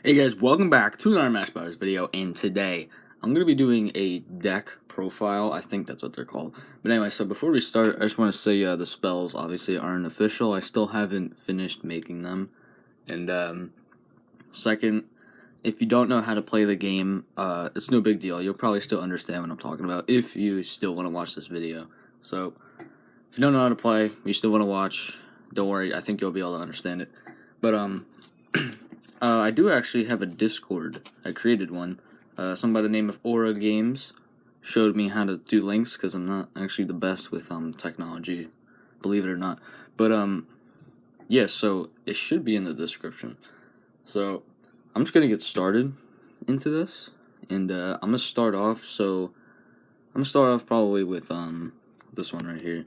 Hey guys, welcome back to another MatchBattlers video, and today I'm going to be doing a deck profile. I think that's what they're called. But anyway, so before we start, I just want to say the spells obviously aren't official. I still haven't finished making them. And second, if you don't know how to play the game, it's no big deal. You'll probably still understand what I'm talking about if you still want to watch this video. So if you don't know how to play, you still want to watch, don't worry, I think you'll be able to understand it. But I do actually have a Discord. I created one. Someone by the name of Aura Games showed me how to do links because I'm not actually the best with technology, believe it or not. But yeah, so it should be in the description. So I'm just gonna get started into this, and I'm gonna start off. Probably with this one right here.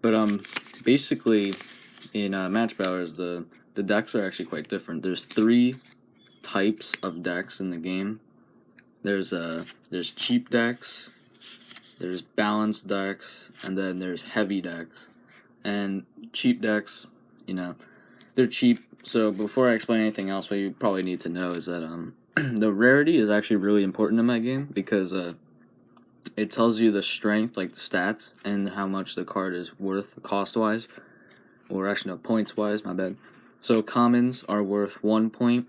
But basically in Match Battlers, the decks are actually quite different. There's 3 types of decks in the game. There's cheap decks, there's balanced decks, and then there's heavy decks. And cheap decks, they're cheap. So before I explain anything else, what you probably need to know is that the rarity is actually really important in my game because it tells you the strength, like the stats, and how much the card is worth cost-wise. Or actually, no, points-wise, my bad. So commons are worth 1 point,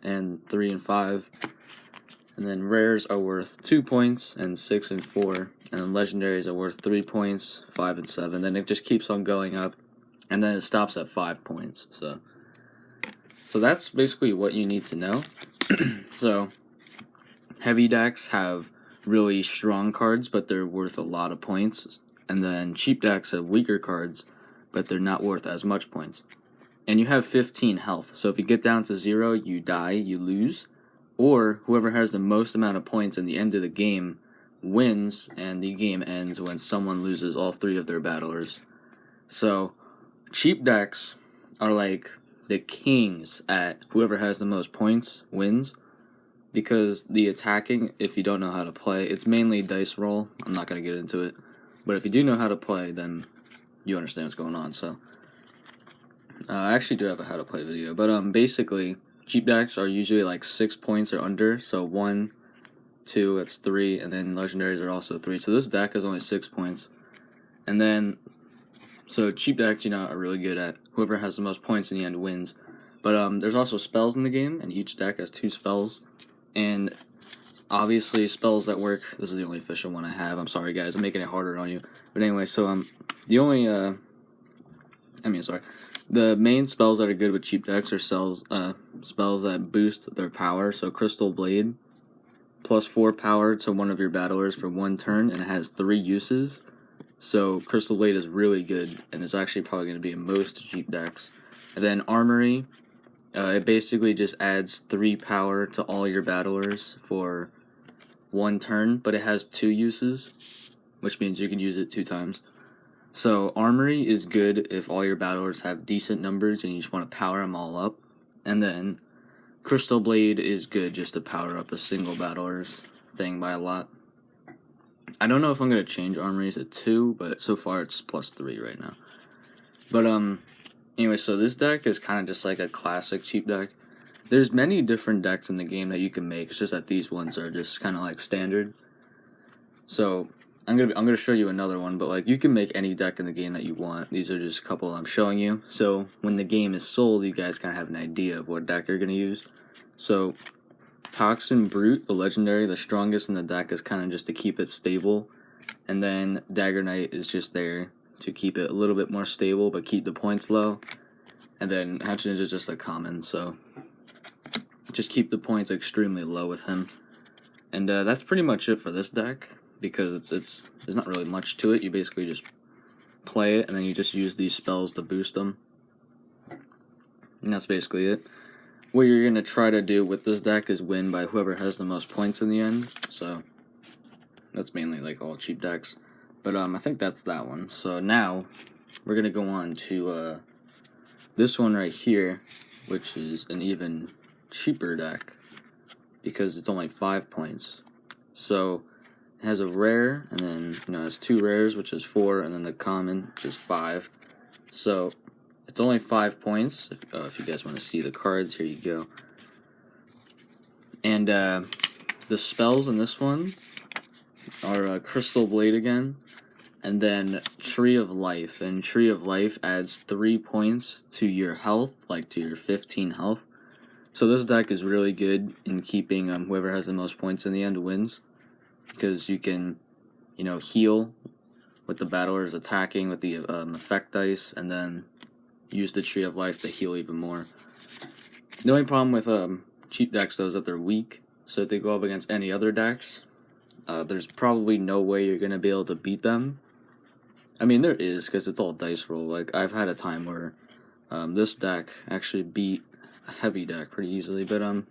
and 3 and 5. And then rares are worth 2 points, and 6 and 4. And then legendaries are worth 3 points, 5 and 7. Then it just keeps on going up, and then it stops at 5 points. So that's basically what you need to know. So heavy decks have really strong cards, but they're worth a lot of points. And then cheap decks have weaker cards, but they're not worth as much points. And you have 15 health, so if you get down to 0, you die, you lose. Or whoever has the most amount of points in the end of the game wins, and the game ends when someone loses all 3 of their battlers. So cheap decks are like the kings at whoever has the most points wins. Because the attacking, if you don't know how to play, it's mainly dice roll. I'm not going to get into it. But if you do know how to play, then you understand what's going on. So I actually do have a how to play video. But basically, cheap decks are usually like 6 points or under. So 1, 2, that's 3. And then legendaries are also 3. So this deck is only 6 points. And then, so cheap decks, are really good at whoever has the most points in the end wins. But there's also spells in the game, and each deck has 2 spells. And obviously spells that work. This is the only official one I have. I'm sorry guys, I'm making it harder on you. But anyway, so the main spells that are good with cheap decks are spells that boost their power. So Crystal Blade, plus 4 power to one of your battlers for 1 turn, and it has 3 uses. So Crystal Blade is really good, and it's actually probably going to be in most cheap decks. And then Armory, it basically just adds 3 power to all your battlers for 1 turn, but it has 2 uses, which means you can use it 2 times. So Armory is good if all your battlers have decent numbers and you just want to power them all up. And then Crystal Blade is good just to power up a single battler's thing by a lot. I don't know if I'm going to change Armory to 2, but so far it's plus 3 right now. But anyway, so this deck is kind of just like a classic cheap deck. There's many different decks in the game that you can make. It's just that these ones are just kind of like standard. So I'm gonna show you another one, but like you can make any deck in the game that you want. These are just a couple I'm showing you. So when the game is sold, you guys kind of have an idea of what deck you're gonna use. So Toxin Brute, the legendary, the strongest in the deck, is kind of just to keep it stable, and then Dagger Knight is just there to keep it a little bit more stable but keep the points low. And then Hatch Ninja is just a common, so just keep the points extremely low with him. And that's pretty much it for this deck, because there's not really much to it. You basically just play it, and then you just use these spells to boost them. And that's basically it. What you're going to try to do with this deck is win by whoever has the most points in the end. So that's mainly like all cheap decks. But I think that's that one. So now we're going to go on to this one right here, which is an even cheaper deck because it's only 5 points. So it has a rare, and then it has 2 rares, which is 4, and then the common, which is 5. So it's only 5 points. If you guys want to see the cards, here you go. And the spells in this one are Crystal Blade again, and then Tree of Life. And Tree of Life adds 3 points to your health, like to your 15 health. So this deck is really good in keeping whoever has the most points in the end wins, because you can, heal with the battlers attacking with the effect dice, and then use the Tree of Life to heal even more. The only problem with cheap decks, though, is that they're weak. So if they go up against any other decks, there's probably no way you're going to be able to beat them. I mean, there is, because it's all dice roll. Like, I've had a time where this deck actually beat a heavy deck pretty easily. But,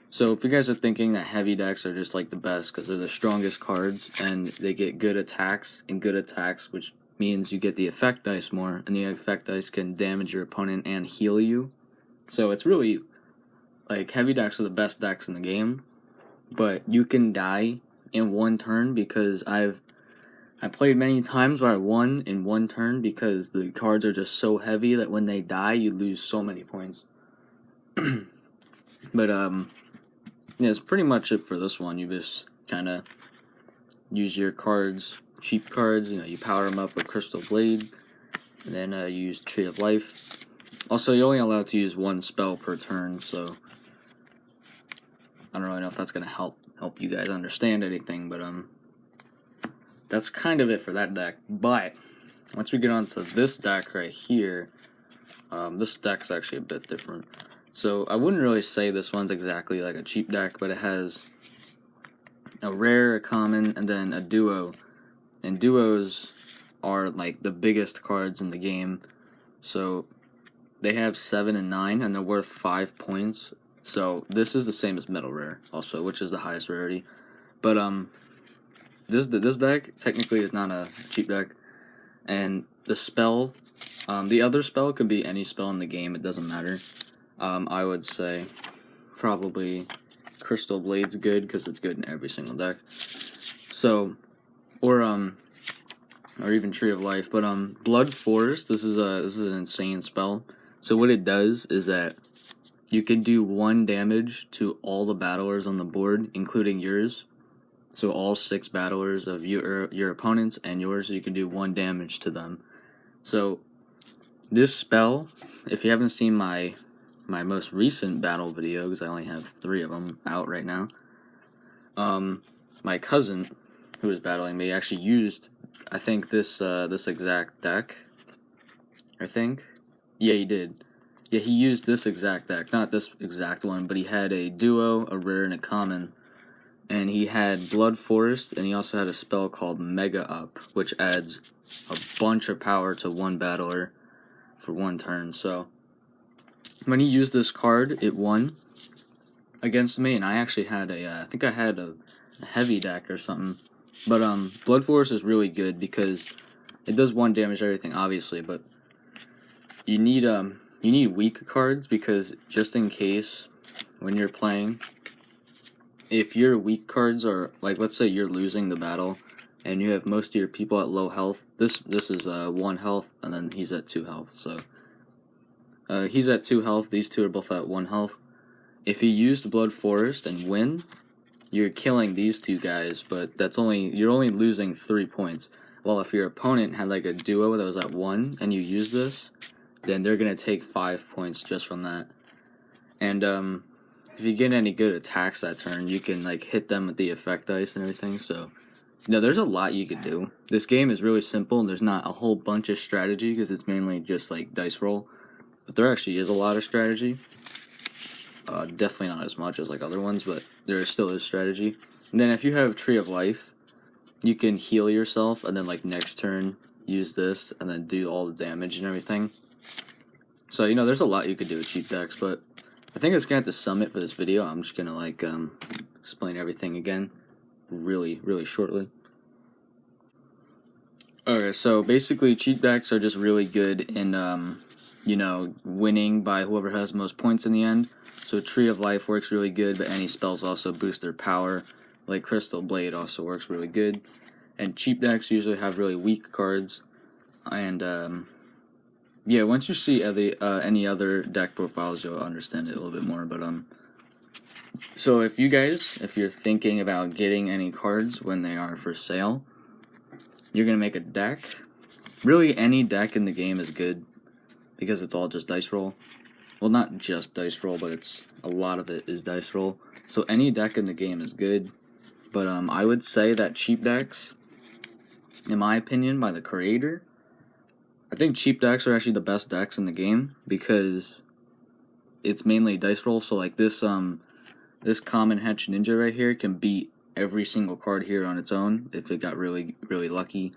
so if you guys are thinking that heavy decks are just, like, the best, because they're the strongest cards, and they get good attacks, which means you get the effect dice more, and the effect dice can damage your opponent and heal you. So it's really, like, heavy decks are the best decks in the game, but you can die in one turn, because I played many times where I won in one turn because the cards are just so heavy that when they die, you lose so many points. But, yeah, it's pretty much it for this one. You just kind of use your cards, cheap cards, you power them up with Crystal Blade, and then use Tree of Life. Also, you're only allowed to use one spell per turn, so I don't really know if that's going to help you guys understand anything, but that's kind of it for that deck. But once we get on to this deck right here, this deck's actually a bit different. So I wouldn't really say this one's exactly like a cheap deck, but it has a rare, a common, and then a duo. And duos are like the biggest cards in the game. So they have 7 and 9, and they're worth 5 points. So this is the same as Metal Rare, also, which is the highest rarity. But this deck technically is not a cheap deck, and the spell, the other spell could be any spell in the game. It doesn't matter. I would say probably Crystal Blade's good because it's good in every single deck. So, or even Tree of Life. But Blood Forest. This is an insane spell. So what it does is that you can do 1 damage to all the battlers on the board, including yours. So all 6 battlers of your opponents and yours, you can do 1 damage to them. So this spell, if you haven't seen my most recent battle video, because I only have 3 of them out right now, my cousin who was battling me actually used, I think, this exact deck. I think. Yeah, he did. Yeah, he used this exact deck. Not this exact one, but he had a duo, a rare, and a common. And he had Blood Forest, and he also had a spell called Mega Up, which adds a bunch of power to one battler for 1 turn. So when he used this card, it won against me, and I actually had I think I had a heavy deck or something. But Blood Forest is really good because it does 1 damage to everything, obviously, but you need weak cards, because just in case when you're playing, if your weak cards are, like, let's say you're losing the battle and you have most of your people at low health. This is 1 health, and then he's at 2 health. So he's at 2 health. These two are both at 1 health. If you use the Blood Forest and win, you're killing these 2 guys, but you're only losing 3 points. Well, if your opponent had like a duo that was at 1 and you use this, then they're gonna take 5 points just from that. And if you get any good attacks that turn, you can like hit them with the effect dice and everything. So there's a lot you could do. This game is really simple, and there's not a whole bunch of strategy because it's mainly just like dice roll. But there actually is a lot of strategy. Definitely not as much as like other ones, but there still is strategy. And then if you have Tree of Life, you can heal yourself, and then like next turn use this, and then do all the damage and everything. So there's a lot you could do with cheap decks, but I think it's gonna have to sum it for this video. I'm just gonna like explain everything again really shortly. Okay, so basically cheap decks are just really good in winning by whoever has most points in the end. So Tree of Life works really good, but any spells also boost their power. Like Crystal Blade also works really good. And cheap decks usually have really weak cards. And yeah, once you see any other deck profiles, you'll understand it a little bit more. But So if you're thinking about getting any cards when they are for sale, you're going to make a deck. Really, any deck in the game is good because it's all just dice roll. Well, not just dice roll, but a lot of it is dice roll. So any deck in the game is good. But I would say that cheap decks, in my opinion, by the creator, I think cheap decks are actually the best decks in the game because it's mainly dice roll. So like this common Hench Ninja right here can beat every single card here on its own if it got really, really lucky.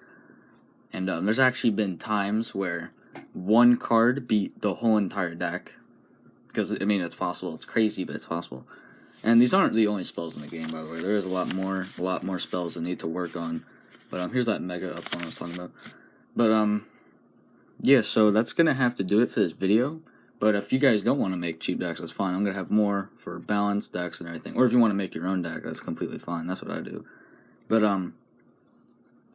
And there's actually been times where one card beat the whole entire deck. Because, I mean, it's possible. It's crazy, but it's possible. And these aren't the only spells in the game, by the way. There is a lot more spells that need to work on. But here's that mega up one I was talking about. But yeah, so that's gonna have to do it for this video. But if you guys don't want to make cheap decks, that's fine. I'm gonna have more for balanced decks and everything. Or if you want to make your own deck, that's completely fine. That's what I do. But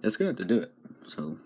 that's gonna have to do it. So